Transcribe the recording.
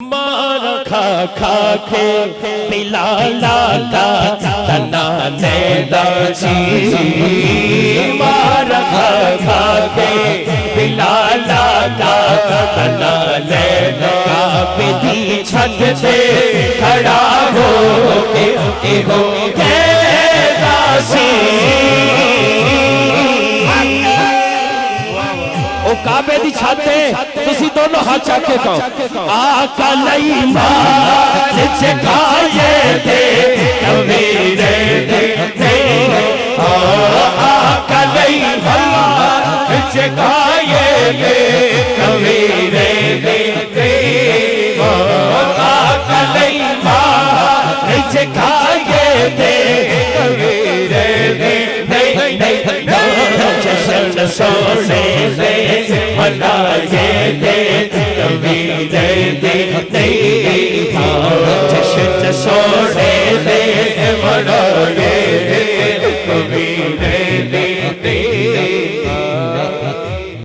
मार खा खा के पिलाला का तना नैदा जी मार खा खा के पिलाला का तना नैदा विधि छत से खड़ा हो के एगो कैदासी ओ काबे दी छाते तुसी दोनों हाथ चाके कहो आका नहीं मार जगाए थे कबीरे थे आका नहीं मार जगाए थे कबीरे थे आका नहीं मार जगाए थे कबीरे जश्न सोने से मनाए थे कबीरे